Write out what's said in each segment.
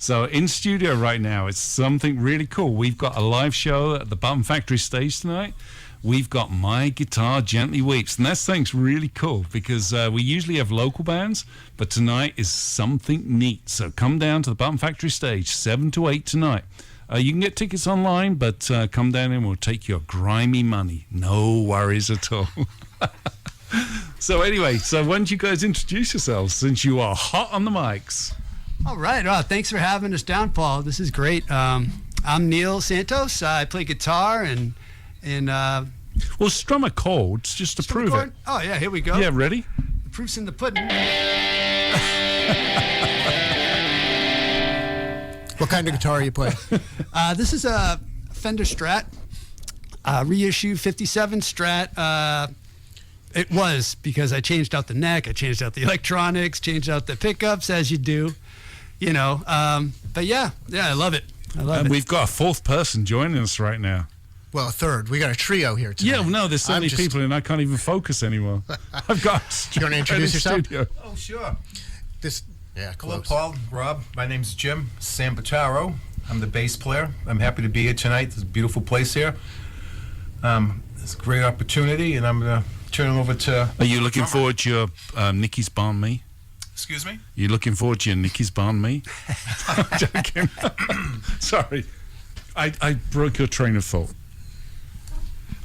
So in studio right now, it's something really cool. We've got a live show at the Button Factory stage tonight. We've got My Guitar Gently Weeps, and that's thing's really cool because we usually have local bands, but tonight is something neat. So come down to the Button Factory stage, 7 to 8 tonight. You can get tickets online, but come down and we'll take your grimy money. No worries at all. So anyway, so why don't you guys introduce yourselves since you are hot on the mics? All right. Well, thanks for having us down, Paul. This is great. I'm Neil Santos. I play guitar and well, strum a chord just to prove it. Oh, yeah. Here we go. Yeah, ready? The proof's in the pudding. What kind of guitar are you playing? This is a Fender Strat, reissue 57 Strat. It was because I changed out the neck, I changed out the electronics, changed out the pickups, as you do, you know. But yeah, I love it. I love it. We've got a fourth person joining us right now. Well, a third. We got a trio here tonight. Yeah, well, no, there's so many people and I can't even focus anymore. I've got. You want to introduce yourself? Oh, sure. Yeah, Hello, close. Paul, Rob. My name's Jim Sambataro. I'm the bass player. I'm happy to be here tonight. It's a beautiful place here. It's a great opportunity, and I'm going to turn it over to... Are you looking forward to your Nicky's Barn Me? Excuse me? You looking forward to your Nicky's Barn Me? I'm joking. Sorry. I broke your train of thought.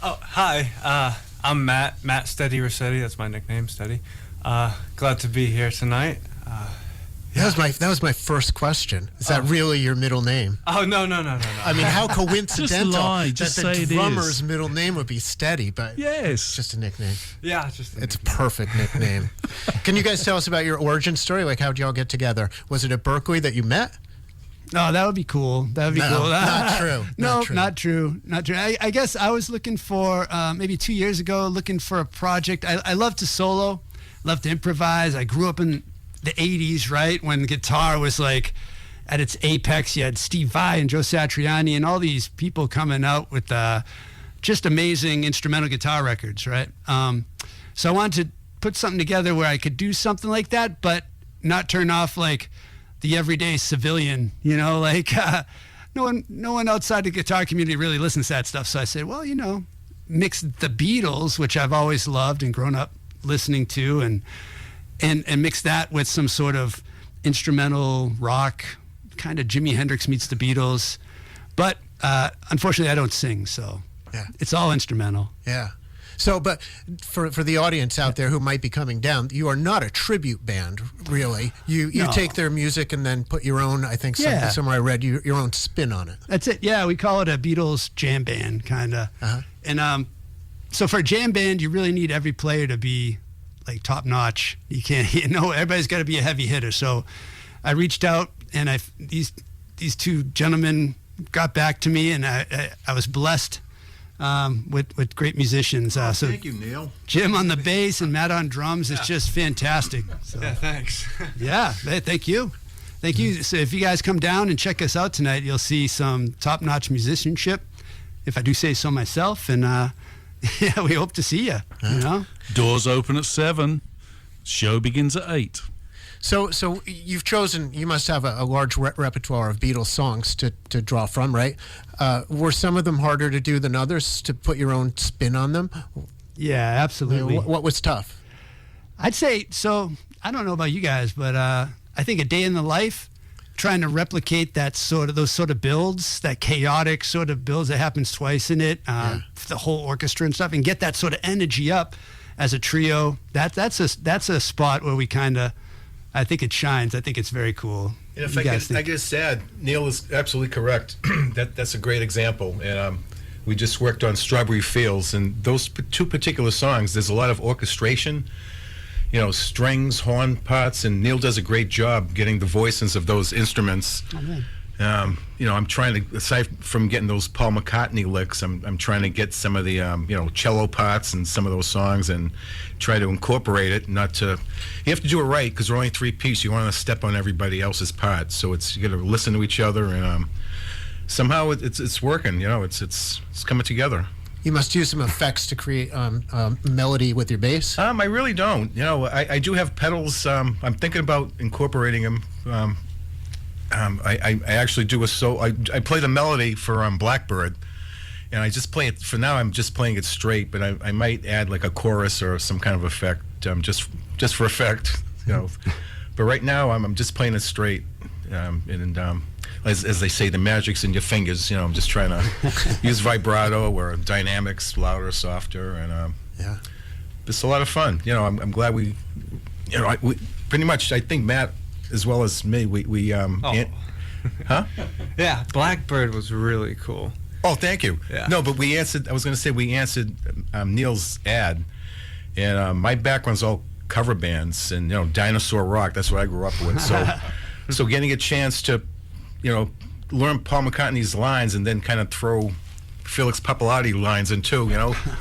Oh, hi. I'm Matt Steady Rossetti. That's my nickname, Steady. Glad to be here tonight. That was my first question. Is that really your middle name? Oh, no. I mean, how coincidental Just that say the it drummer's is. middle name would be Steady, but Yes. it's just a nickname. Yeah, it's just It's a perfect nickname. Can you guys tell us about your origin story? Like, how'd y'all get together? Was it at Berkeley that you met? No, that would be cool. That would be cool. Not true. No, not true. I guess I was looking for, maybe 2 years ago, looking for a project. I love to solo, love to improvise. I grew up in the 80s, right, when guitar was like at its apex. You had Steve Vai and Joe Satriani and all these people coming out with just amazing instrumental guitar records, right? So I wanted to put something together where I could do something like that, but not turn off like the everyday civilian, you know, like no one outside the guitar community really listens to that stuff. So I said, well, you know, mix the Beatles, which I've always loved and grown up listening to, and mix that with some sort of instrumental rock, kind of Jimi Hendrix meets the Beatles. But unfortunately, I don't sing, so it's all instrumental. Yeah. So, but for the audience out there who might be coming down, you are not a tribute band, really. You take their music and then put your own, I think somewhere I read, your own spin on it. That's it. Yeah, we call it a Beatles jam band, kind of. Uh-huh. And so for a jam band, you really need every player to be like top notch. You can't, everybody's got to be a heavy hitter. So I reached out, and these two gentlemen got back to me, and I was blessed with great musicians. So thank you, Neil. Jim on the bass and Matt on drums is just fantastic. So, Yeah, thanks. yeah, thank you. Thank you. So if you guys come down and check us out tonight, you'll see some top-notch musicianship, if I do say so myself. And yeah, we hope to see you. You know, Doors open at 7. Show begins at 8. So you've chosen, you must have a large repertoire of Beatles songs to draw from, right? Were some of them harder to do than others, to put your own spin on them? yeah, absolutely. What was tough? I'd say so. I don't know about you guys, but I think A Day in the Life, trying to replicate those sort of builds, that chaotic sort of builds that happens twice in it, the whole orchestra and stuff, and get that sort of energy up as a trio. That's a spot where we kind of, I think it shines. I think it's very cool. And if I just add, Neil is absolutely correct. That's a great example. And we just worked on Strawberry Fields, and those two particular songs, there's a lot of orchestration, strings, horn parts, and Neil does a great job getting the voices of those instruments. Oh, man. I'm trying to, aside from getting those Paul McCartney licks, I'm trying to get some of the, cello parts and some of those songs and try to incorporate it. You have to do it right, because we're only 3-piece. You want to step on everybody else's parts. So you got to listen to each other, and somehow it's working. It's coming together. You must use some effects to create melody with your bass. I really don't. I do have pedals. I'm thinking about incorporating them. I actually do I play the melody for Blackbird, and I just play it for now. I'm just playing it straight, but I might add like a chorus or some kind of effect, just for effect, you know. But right now I'm just playing it straight, as they say, the magic's in your fingers. You know, I'm just trying to use vibrato or dynamics, louder, softer, and Yeah. it's a lot of fun. You know, I'm glad we pretty much, I think Matt as well as me, huh? Yeah, Blackbird was really cool. Oh, thank you. Yeah. No, but we answered. I was going to say we answered Neil's ad, and my background's all cover bands and dinosaur rock. That's what I grew up with. So getting a chance to, learn Paul McCartney's lines and then kind of throw Felix Pappalardi lines in too,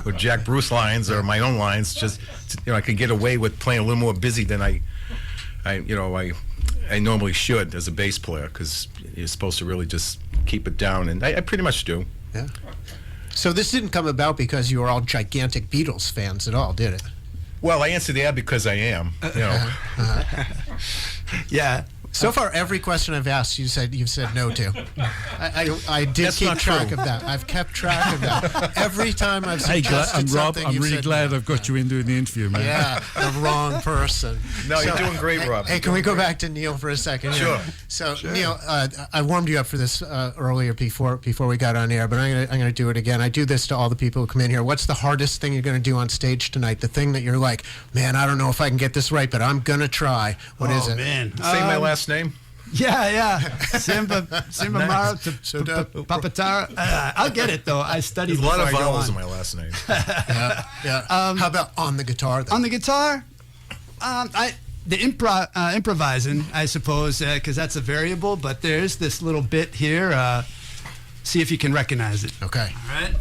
or Jack Bruce lines or my own lines. Just I could get away with playing a little more busy than I normally should as a bass player, because you're supposed to really just keep it down, and I pretty much do. Yeah. So this didn't come about because you were all gigantic Beatles fans at all, did it? Well, I answered the ad because I am. Yeah. So far, every question I've asked, you've said no to. I did That's keep not track true. of that. I've kept track of that. Every time I've suggested I'm Rob. something, I'm you've really said glad no. I've got you in doing the interview, man. Yeah, the wrong person. No, you're doing great, Rob. Hey, can we go back to Neil for a second? Sure. So, Neil, I warmed you up for this earlier before we got on air, but I'm gonna do it again. I do this to all the people who come in here. What's the hardest thing you're gonna do on stage tonight? The thing that you're like, man, I don't know if I can get this right, but I'm gonna try. What is it? Man. Say my last name. Yeah. Simba Mara to Papatara. I'll get it though. I studied. There's a lot of before I go vowels on. in my last name. Yeah. How about on the guitar? Then? On the guitar, improvising, I suppose, because that's a variable. But there's this little bit here. See if you can recognize it. Okay. All right.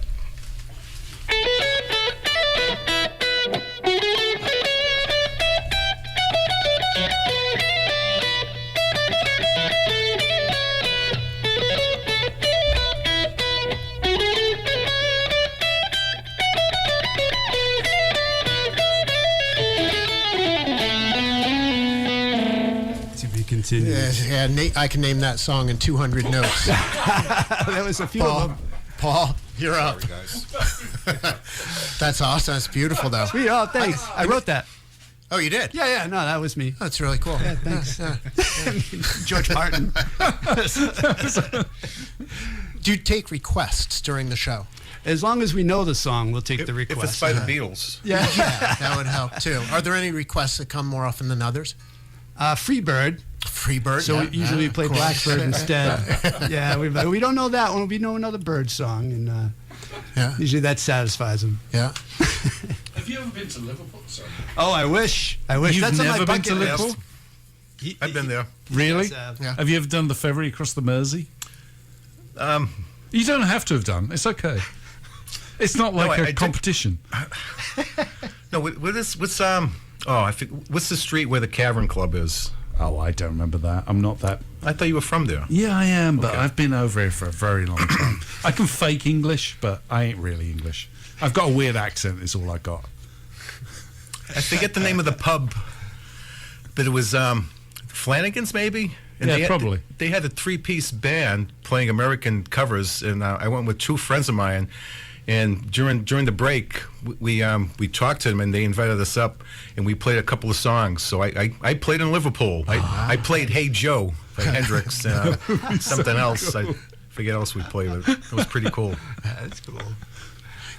Continue. Yeah, I can name that song in 200 notes. That was a few of them. Paul, you're up. Sorry, guys. That's awesome. That's beautiful, though. Sweet. Oh, thanks. I wrote that. Oh, you did? Yeah. No, that was me. That's really cool. Yeah, thanks. Yeah. George Martin. Do you take requests during the show? As long as we know the song, we'll take the request. If it's by the Beatles. Yeah. That would help, too. Are there any requests that come more often than others? Freebird. Freebird. So yeah. usually we play Of course. Blackbird instead. Yeah, we don't know that one. We know another bird song, and Yeah. usually that satisfies them. Yeah. Have you ever been to Liverpool? Sorry. Oh, I wish. You've That's on my never been bucket to list. Liverpool? I've been there. Really? Yes, Yeah. Have you ever done the ferry across the Mersey? You don't have to have done. It's okay. It's not like I a did- competition. No, what's the street where the Cavern Club is? Oh, I don't remember that. I'm not that. I thought you were from there. Yeah, I am, but Okay. I've been over here for a very long time. I can fake English, but I ain't really English. I've got a weird accent, is all I got. I forget the name of the pub, but it was Flanagan's maybe? And Yeah, they had, probably. They had a three-piece band playing American covers, and I went with two friends of mine. And during the break, we talked to them, and they invited us up, and we played a couple of songs. So I played in Liverpool. I played Hey Joe by Hendrix, something else. I forget else we played. But it was pretty cool. That's cool.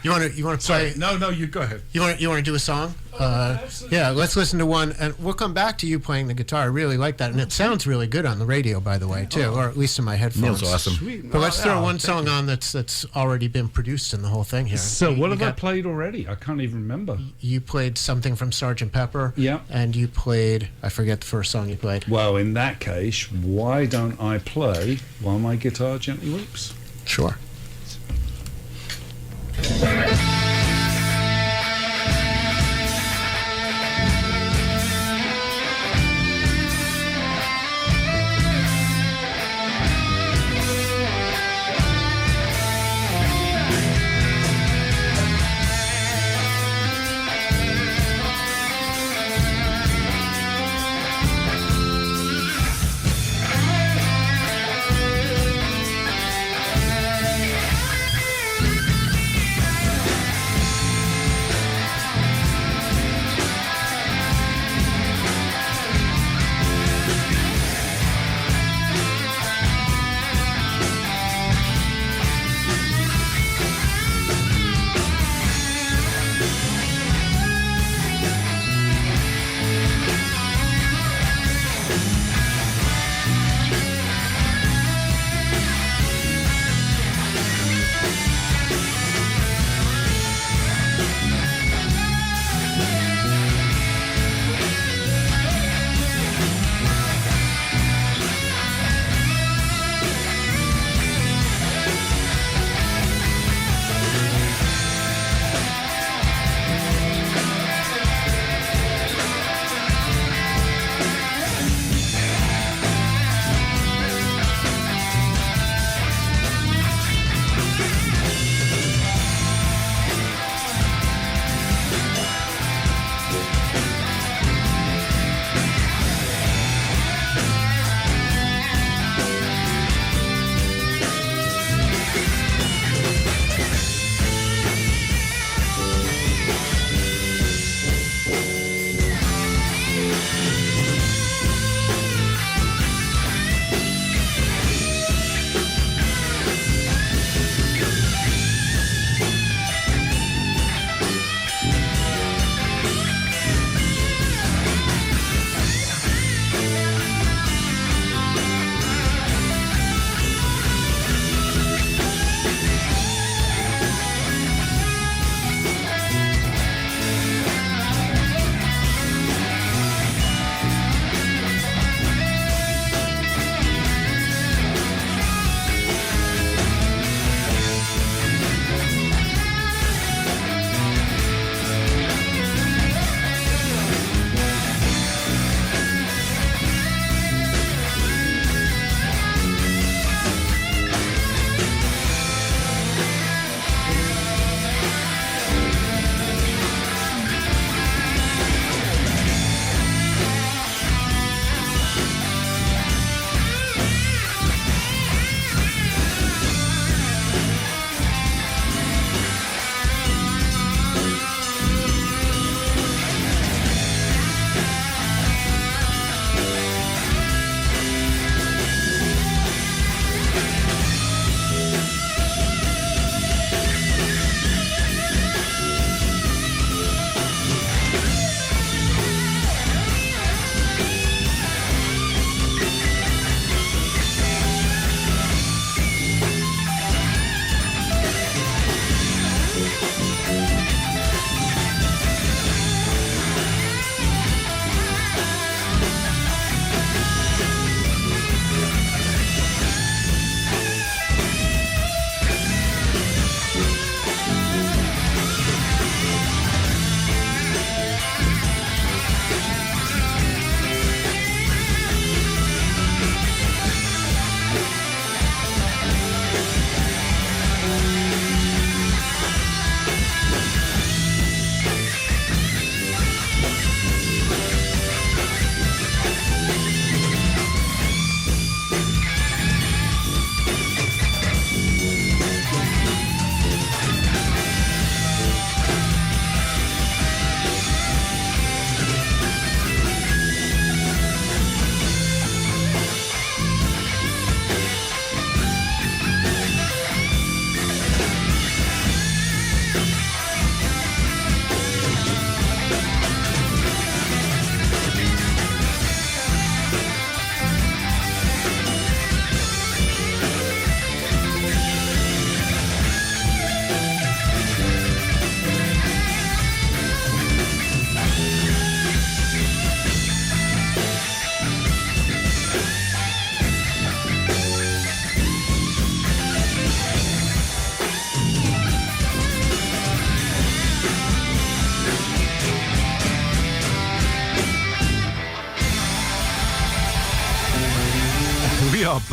You want to play? No, you go ahead. You want to do a song? Yeah, let's listen to one, and we'll come back to you playing the guitar. I really like that, and it sounds really good on the radio, by the way, too, or at least in my headphones. Neil's awesome. Sweet. But let's throw one thank song you. on that's already been produced in the whole thing here. So what have I got- played already? I can't even remember. You played something from Sgt. Pepper. Yeah. And you played, I forget the first song you played. Well, in that case, why don't I play While My Guitar Gently Weeps? Sure.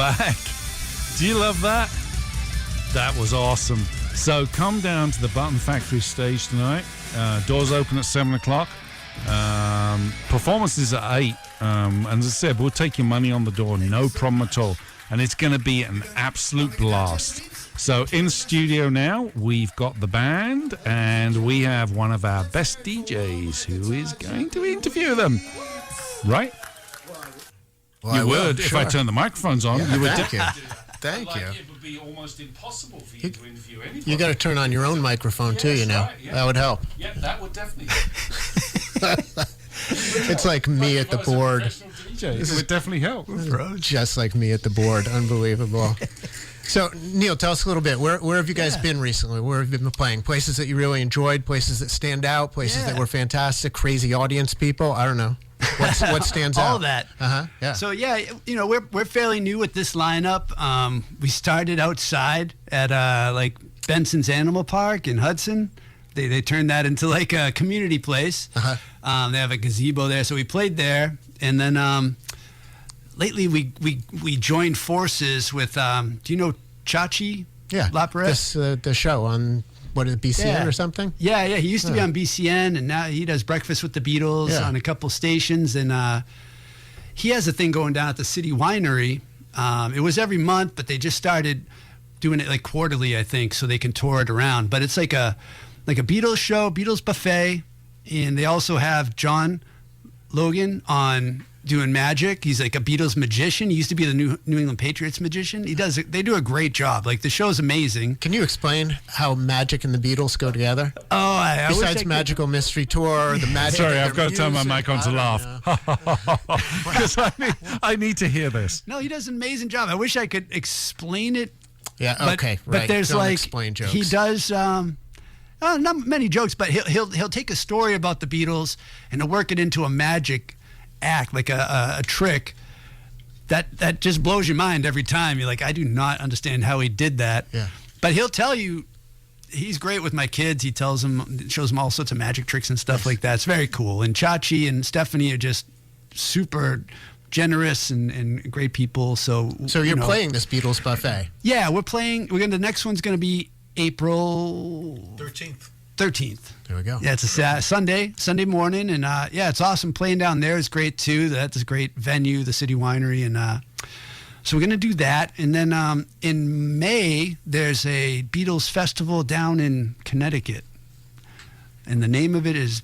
back. Do you love that? That was awesome. So come down to the Button Factory stage tonight. Doors open at 7 o'clock. Performance is at 8. And as I said, we'll take your money on the door, no problem at all. And it's going to be an absolute blast. So in studio now, we've got the band, and we have one of our best DJs who is going to interview them. Right? Well, you I will, would, if I sure. turn the microphones on. Yeah, You would. thank you. Thank you. It would be almost impossible for you to interview anybody. You got to turn on your own microphone too, you know. right, yeah. That would help. Yeah, that would definitely. It's like me at the board. It would definitely help. Just like me at the board. Unbelievable. So, Neil, tell us a little bit. Where have you guys been recently? Where have you been playing? Places that you really enjoyed, places that stand out, places that were fantastic, crazy audience people? I don't know. What stands out? All of that. Yeah. So we're fairly new with this lineup. We started outside at like Benson's Animal Park in Hudson. They turned that into like a community place. They have a gazebo there, so we played there, and then lately we joined forces with. Do you know Chachi? Yeah. Laparette? The show on what is it, BCN or something? Yeah. He used to be on BCN, and now he does Breakfast with the Beatles on a couple stations. And he has a thing going down at the City Winery. It was every month, but they just started doing it like quarterly, I think, so they can tour it around. But it's like a Beatles show, Beatles buffet, and they also have John Logan on doing magic. He's like a Beatles magician. He used to be the New England Patriots magician. They do a great job. Like, the show's amazing. Can you explain how magic and the Beatles go together? Oh, I wish I Besides could- Magical Mystery Tour, the magic. Sorry, of I've their got to turn my music, mic on to laugh. Because I need to hear this. No, he does an amazing job. I wish I could explain it. Yeah. But, Okay. But Right. there's Don't like explain jokes. he does. Not many jokes, but he'll take a story about the Beatles and he'll work it into a magic act, like a trick that just blows your mind every time. You're like, I do not understand how he did that. Yeah. But he'll tell you. He's great with my kids. He shows them all sorts of magic tricks and stuff like that. It's very cool. And Chachi and Stephanie are just super generous and great people. So you're playing this Beatles buffet. Yeah, we're playing. The next one's going to be April 13th. There we go. Yeah, it's a Sunday morning, and it's awesome. Playing down there is great too. That's a great venue, the City Winery, and so we're gonna do that. And then in May there's a Beatles festival down in Connecticut, and the name of it is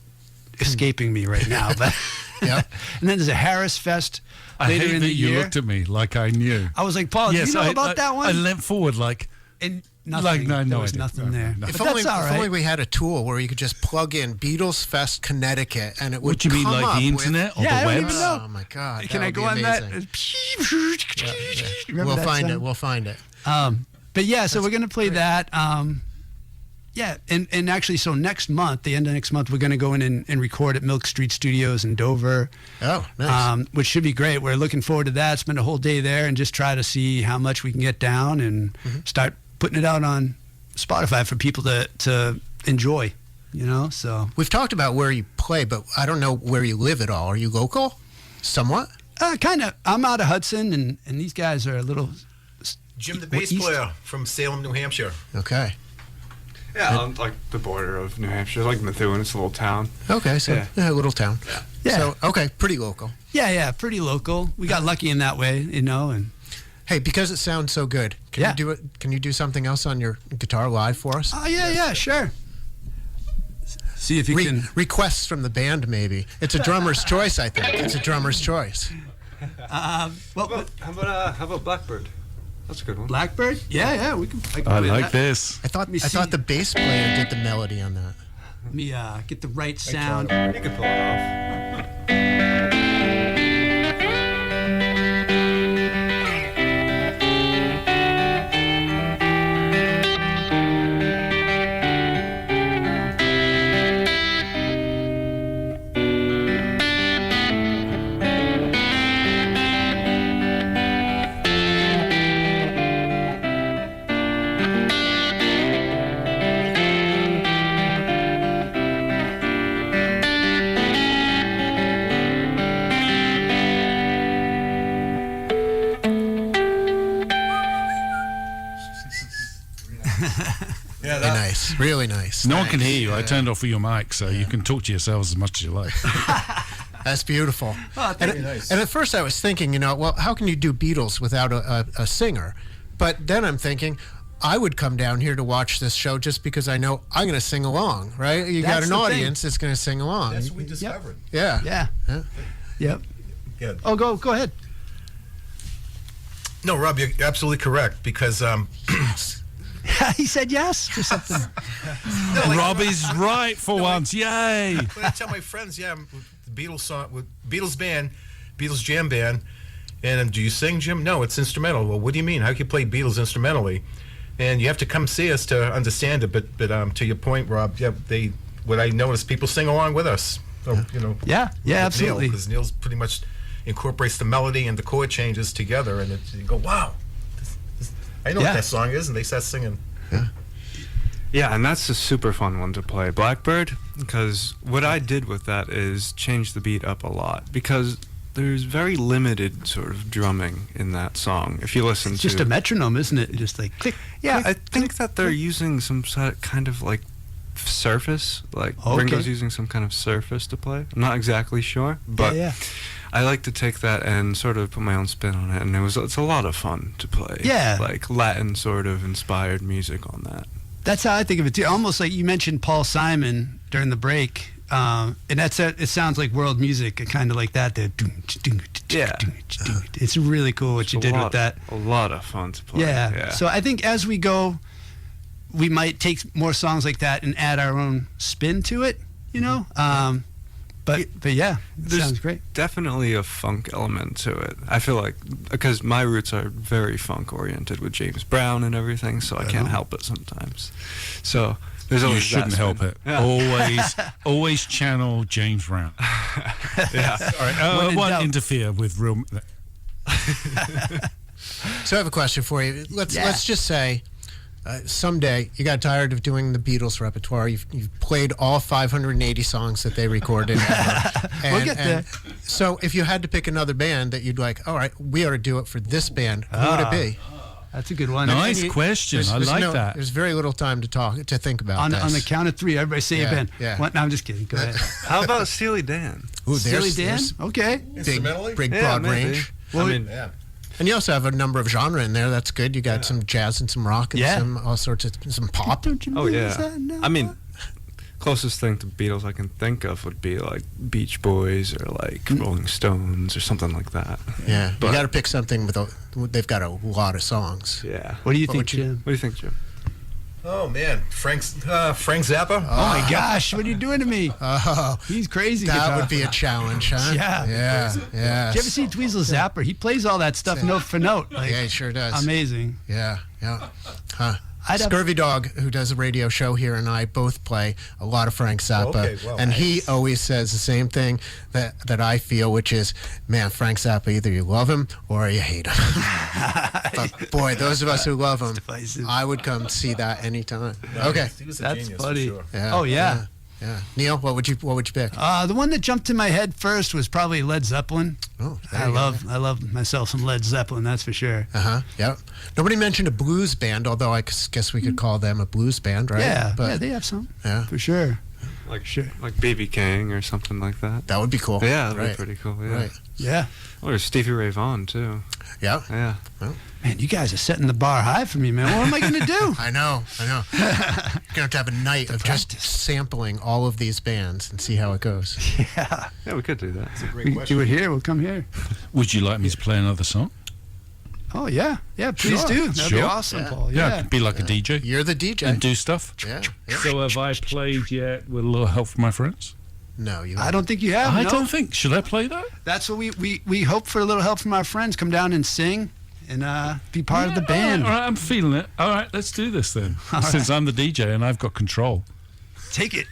escaping me right now. But Yep. And then there's a Harris Fest I later hate in that the you year. looked at me like I knew. I was like, Paul, do you know about that one? I leant forward like, And nothing. no, there I was didn't. nothing No, there. no. But If that's only, all if right. only we had a tool where you could just plug in Beatles Fest Connecticut and it would what do you mean, come like up the with- internet or Yeah, I the don't web? even know. Oh my God! Can that I would go be on amazing. that? Remember We'll that find song? it. We'll find it. But yeah, so we're gonna play that. Yeah, and actually, so next month, the end of next month, we're gonna go in and record at Milk Street Studios in Dover. Oh, nice. Which should be great. We're looking forward to that. Spend a whole day there and just try to see how much we can get down and start putting it out on Spotify for people to enjoy. So We've talked about where you play, but I don't know where you live at all. Are you local? Somewhat. kind of. I'm out of Hudson, and these guys are a little. Jim, the bass East? player from Salem, New Hampshire. Okay. Yeah, on like the border of New Hampshire, like Methuen. It's a little town. Okay. So Yeah. a little town. Yeah. So okay, pretty local. Yeah, pretty local. We got lucky in that way, and Hey, because it sounds so good, can Yeah. you do it? Can you do something else on your guitar live for us? oh yeah, sure. See if you can. Requests from the band, maybe. It's a drummer's choice, I think. It's a drummer's choice. Well, How about Blackbird? That's a good one. Blackbird? Yeah, we can. can I play like that. this. I thought me I thought see. the bass player did the melody on that. Let me get the right sound. You can pull it off. Really nice. Really nice. No one can hear you. I turned off your mic, so you can talk to yourselves as much as you like. That's beautiful. Oh, and, nice. and at first I was thinking, well, how can you do Beatles without a singer? But then I'm thinking, I would come down here to watch this show just because I know I'm going to sing along, right? You got That's an the audience that's going to sing along. That's what we discovered. Yeah. Yeah. Yep. Yeah. Oh, go ahead. No, Rob, you're absolutely correct because He said yes or something. Rob is right for once. Yay! when I tell my friends, the Beatles song, with Beatles band, Beatles jam band, and do you sing, Jim? No, it's instrumental. Well, what do you mean? How can you play Beatles instrumentally? And you have to come see us to understand it. But to your point, Rob, what I noticed, people sing along with us. So, Yeah, absolutely. Because Neil's pretty much incorporates the melody and the chord changes together, and you go, wow, I know what that song is, and they start singing. Yeah, and that's a super fun one to play, Blackbird, because what I did with that is change the beat up a lot, because there's very limited sort of drumming in that song. If you listen It's to just a metronome, isn't it? Just like click. yeah, click, I think that they're using some kind of like surface, like Okay. Ringo's using some kind of surface to play. I'm not exactly sure, but yeah. I like to take that and sort of put my own spin on it, and it's a lot of fun to play. Yeah. Like Latin sort of inspired music on that. That's how I think of it too. Almost like you mentioned Paul Simon during the break, and that's it. It sounds like world music, kind of like that. Yeah. It's really cool what you did with that. A lot of fun to play. Yeah. So I think as we go, we might take more songs like that and add our own spin to it. But yeah, it There's sounds great. definitely a funk element to it. I feel like, because my roots are very funk oriented with James Brown and everything, so I can't help it sometimes. So there's You always shouldn't that help spin. it. Yeah. Always channel James Brown. Yeah. All right, When I in won't doubt. interfere with real. So I have a question for you. Let's just say someday you got tired of doing the Beatles repertoire. You've played all 580 songs that they recorded. We'll get there. So if you had to pick another band that you'd like, all right, we ought to do it for this band, who would it be? That's a good one. Nice And you- question. I there's like that. There's very little time to think about On this. the count of three, everybody say Yeah, a band. yeah. What? No, I'm just kidding. Go ahead. How about Steely Dan? Ooh, Silly Dan? there's Okay. Instrumentally? big Yeah, broad maybe. range. Well, I mean, Yeah. And you also have a number of genre in there. That's good. You got some jazz and some rock and Yeah. some all sorts of some pop. Don't you oh realize yeah. that now? I mean, closest thing to Beatles I can think of would be like Beach Boys or like Rolling Stones or something like that. Yeah, But- you got to pick something with they've got a lot of songs. Yeah. what do you What think, would you- Jim? What do you think, Jim? Oh man, Frank Zappa. Oh my gosh, what are you doing to me? Oh, He's crazy. that guitar. would be a challenge, huh? Yeah. yeah, yeah. Did you ever see Dweezil Zapper? He plays all that stuff note for note. Like, Yeah, he sure does. amazing. Yeah, yeah. Huh. I'd have- Scurvy Dog, who does a radio show here, and I both play a lot of Frank Zappa, Okay, well, and he nice. always says the same thing that I feel, which is, man, Frank Zappa, either you love him or you hate him. But boy, those of us who love him, divisive. I would come see that anytime. Okay. He was a That's genius, funny. For sure. Yeah, Oh, yeah. yeah. Neil, what would you pick? The one that jumped to my head first was probably Led Zeppelin. Oh, I love myself some Led Zeppelin, that's for sure. Yep. Nobody mentioned a blues band, although I guess we could call them a blues band, right? Yeah, But yeah, they have some. Yeah. For sure. Like Sure. like BB King or something like that. that would be cool. Yeah, that'd right. be pretty cool. Yeah. Right. Yeah. Or Stevie Ray Vaughan too. Yeah. Yeah. Man, you guys are setting the bar high for me, man. What am I going to do? I know. You're going to have a night of just practice. sampling all of these bands and see how it goes. Yeah. Yeah, we could do that. Great We question. do it here. We'll come here. Would you like me to play another song? Oh, yeah. Yeah, please Sure. do. That'd be Sure. awesome, Yeah. Paul. Yeah, Yeah. be like a DJ You're the DJ. and do stuff. Yeah. yeah. So have I played yet with a little help from my friends? No, you. I don't think you have. I no. don't think. Should I play that? That's what we hope for a little help from our friends. Come down and sing and be part of the band. All right, I'm feeling it. All right, let's do this then. All Since I'm the DJ and I've got control. Take it.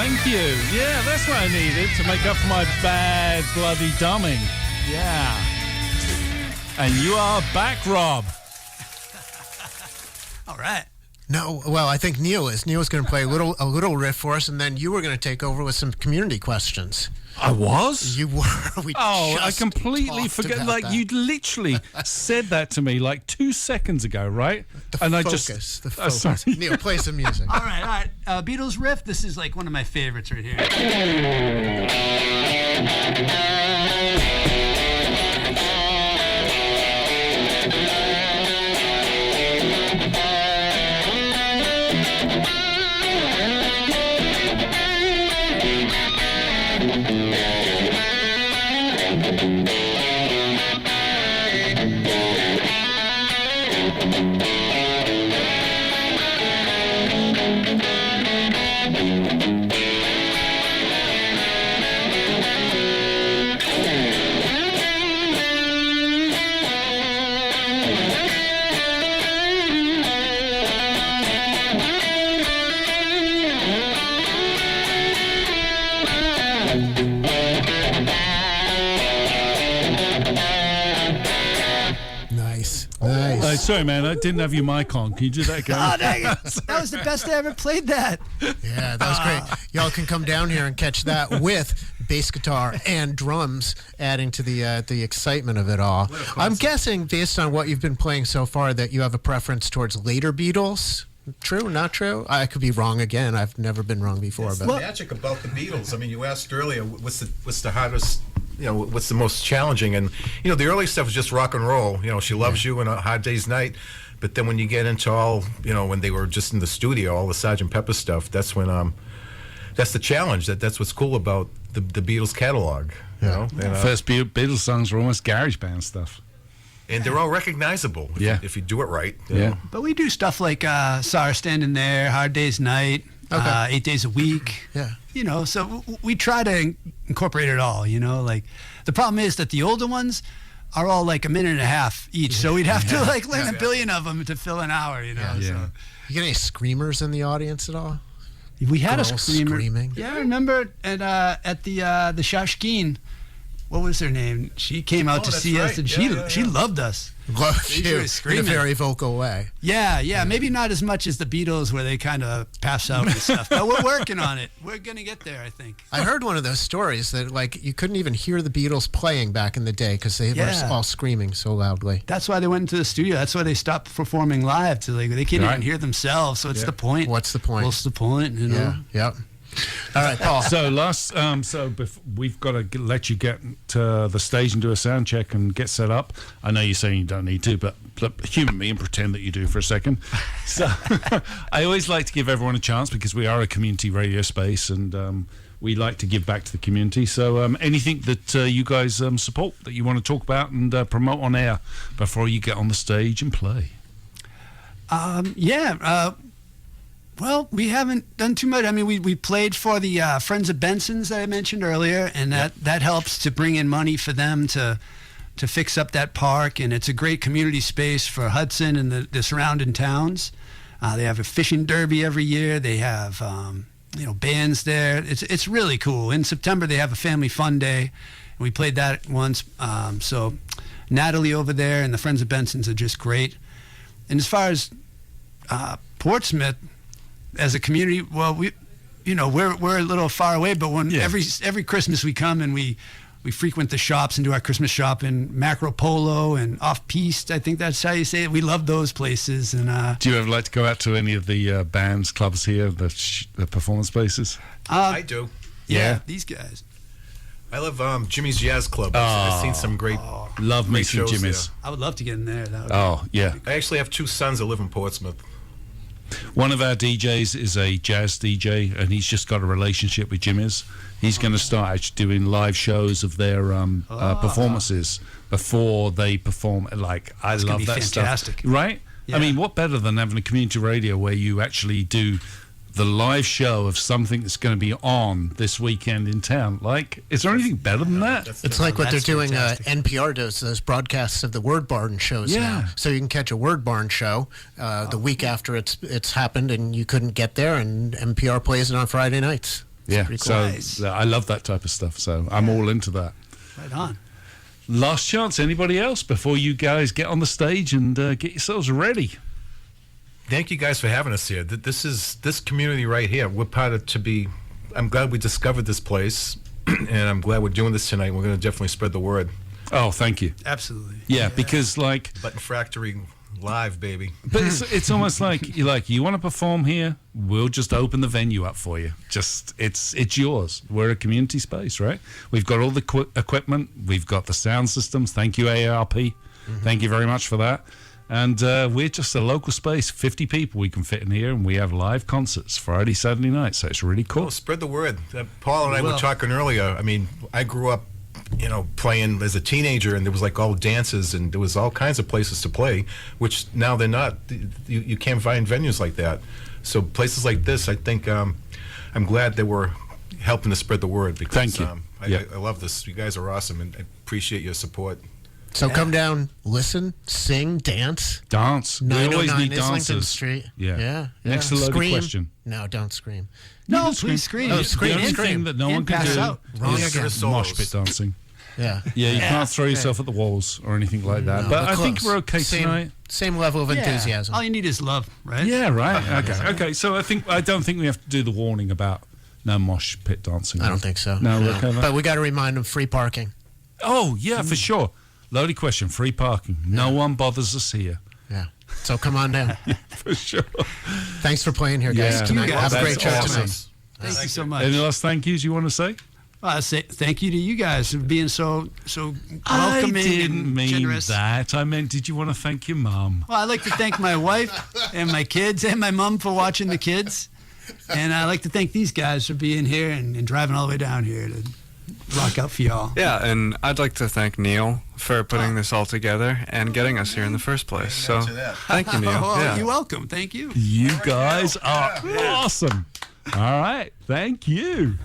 Thank you. Yeah, that's what I needed to make up for my bad bloody dumbing. Yeah. And you are back, Rob. All right. No, well, I think Neil is. Neil's going to play a little riff for us, and then you were going to take over with some community questions. I was? You were. I completely forgot. Like, that. you literally said that to me like 2 seconds ago, right? The focus. Sorry. Neil, play some music. All right. Beatles riff. This is like one of my favorites right here. Nice. Sorry, man, I didn't have your mic on. Can you do that again? Oh, dang it. That was the best I ever played that. Yeah, that was great. Y'all can come down here and catch that with bass guitar and drums, adding to the excitement of it all. I'm guessing, based on what you've been playing so far, that you have a preference towards later Beatles. True, not true? I could be wrong again. I've never been wrong before. It's But the magic about the Beatles. I mean, you asked earlier, what's the hardest, what's the most challenging? And, the early stuff was just rock and roll. She Loves You and A Hard Day's Night. But then when you get into all, when they were just in the studio, all the Sgt. Pepper stuff, that's when, that's the challenge. That's what's cool about the Beatles catalog. And, First Beatles songs were almost garage band stuff. And they're all recognizable if you do it right. Yeah. But we do stuff like Saw Her Standing There, Hard Day's Night, 8 Days a Week. Yeah. So we try to incorporate it all, Like, the problem is that the older ones are all like a minute and a half each. So we'd have to learn a billion of them to fill an hour, Yeah. So. You get any screamers in the audience at all? We had Girls a screamer. screaming. Yeah, I remember at the Shashkeen. What was her name? She came out to that's see us, right. and she loved us. Loved She you was screaming. in a very vocal way. Yeah. Maybe not as much as the Beatles, where they kind of pass out and stuff. But we're working on it. We're gonna get there, I think. I heard one of those stories that like you couldn't even hear the Beatles playing back in the day because they were all screaming so loudly. That's why they went into the studio. That's why they stopped performing live. They can't even hear themselves. So it's the point. What's the point? What's the point? Yeah. Yep. All right, Paul. So we've got to let you get to the stage and do a sound check and get set up. I know you're saying you don't need to, but humour me and pretend that you do for a second. So I always like to give everyone a chance because we are a community radio space and we like to give back to the community. So anything that you guys support that you want to talk about and promote on air before you get on the stage and play. Well, we haven't done too much. I mean, we played for the Friends of Benson's that I mentioned earlier, and that helps to bring in money for them to fix up that park, and it's a great community space for Hudson and the surrounding towns. They have a fishing derby every year. They have bands there. It's really cool. In September they have a family fun day, and we played that once. So Natalie over there and the Friends of Benson's are just great. And as far as Portsmouth as a community, well, we're a little far away, but when every Christmas we come and we frequent the shops and do our Christmas shop in Macro Polo and Off Piste. I think that's how you say it. We love those places. And do you ever like to go out to any of the bands clubs here, the performance spaces? I do. Yeah, these guys. I love Jimmy's Jazz Club. I've seen some great love me some shows Jimmy's. there. I would love to get in there. I actually have two sons that live in Portsmouth. One of our DJs is a jazz DJ, and he's just got a relationship with Jimmy's. He's going to start actually doing live shows of their performances before they perform. Like, I love that fantastic. stuff. Right? Yeah. I mean, what better than having a community radio where you actually do the live show of something that's going to be on this weekend in town? Like, is there anything better than that? It's like what they're doing. NPR does those broadcasts of the Word Barn shows now. So you can catch a Word Barn show the week after it's happened and you couldn't get there, and NPR plays it on Friday nights. Yeah, pretty so cool. Nice. I love that type of stuff. So I'm all into that. Right on. Last chance. Anybody else before you guys get on the stage and get yourselves ready? Thank you guys for having us here. This community right here. We're part of I'm glad we discovered this place, and I'm glad we're doing this tonight. We're going to definitely spread the word. Oh, thank you. Absolutely. Yeah, because like, Button Factory live, baby. but it's almost like you want to perform here, we'll just open the venue up for you. Just it's yours. We're a community space, right? We've got all the equipment. We've got the sound systems. Thank you, AARP. Thank you very much for that. And we're just a local space, 50 people we can fit in here, and we have live concerts Friday, Saturday night. So it's really cool. Well, spread the word. Paul and I were talking earlier. I mean, I grew up, playing as a teenager, and there was like all dances, and there was all kinds of places to play, which now they're not. You can't find venues like that. So places like this, I think, I'm glad that we're helping to spread the word. Because, Thank you. I love this. You guys are awesome, and I appreciate your support. So come down, listen, sing, dance. Dance. We always 909 need Islington dancers. Street. Yeah. Yeah. Next loaded Scream. question. No, don't scream. No, can please scream. Oh, scream. The only Scream. thing that no one And can pass do out. Wrong is again. mosh pit dancing. Yeah. Yeah, you can't throw yourself at the walls or anything like that. No, but I think close. we're okay tonight. Same level of Yeah. enthusiasm. All you need is love, right? Yeah, right. Okay. So I don't think we have to do the warning about no mosh pit dancing. I don't think so. No, we're okay with that? But we got to remind them free parking. Oh yeah, for sure. Loaded question. Free parking. No one bothers us here. Yeah. So come on down. For sure. Thanks for playing here, guys. Yeah. Tonight. You guys. Have a great That's show awesome. tonight. Thank you so much. Any last thank yous you want to say? Well, I say thank you to you guys for being so welcoming I didn't and mean generous. that. I meant, did you want to thank your mum? Well, I'd like to thank my wife and my kids and my mom for watching the kids. And I'd like to thank these guys for being here and driving all the way down here to rock out for y'all. Yeah, and I'd like to thank Neil for putting this all together and getting us here in the first place. So to that. thank you, Neil. Oh, Yeah. you're welcome. Thank you. You guys are awesome. All right. Thank you.